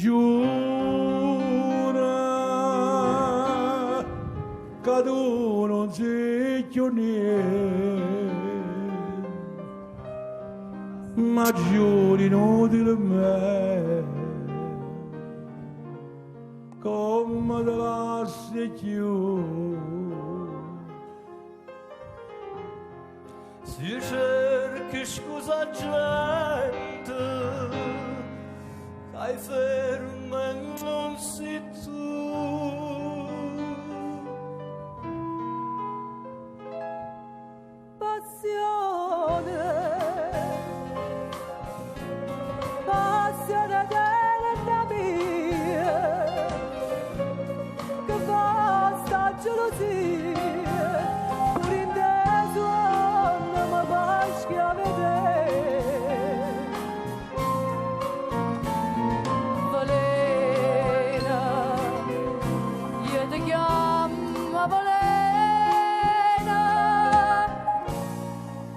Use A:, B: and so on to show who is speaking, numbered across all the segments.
A: giura che tu non sei più niente, ma giuri inutilmente come te la sei più. Si cerchi scusa gente, hai ferma e non sei tu.
B: Passione, passione della mia, che basta gelosia.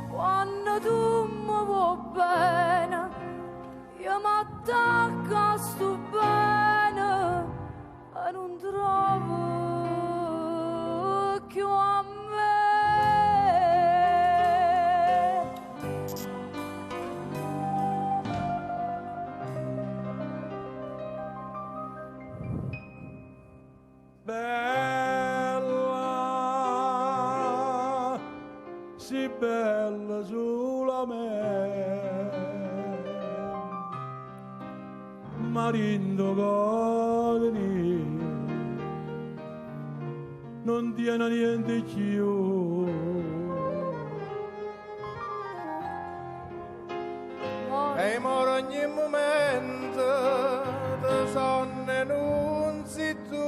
B: Quando tu mi vuoi bene, io mi attacco a sto bene e non trovo più a me.
A: Bella, sì bella solamente, marindo godini, non tiene niente più.
C: E moro ogni momento te sonne non sei tu.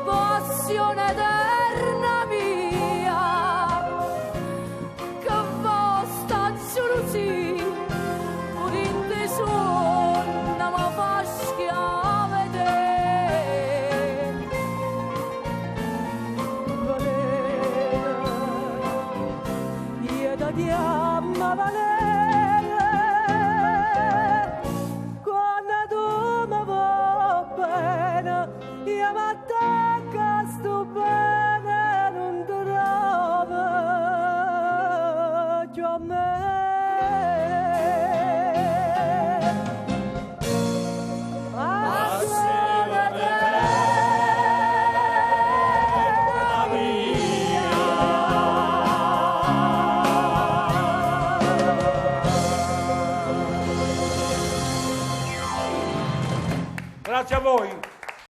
B: Passione eterna mia, che basta gelosia, pur in te sonno mi fa schiavere. Io da diamo valere. Io mi attacco a sto bene, non trovo più a me. Passione della mia.
A: Grazie a voi.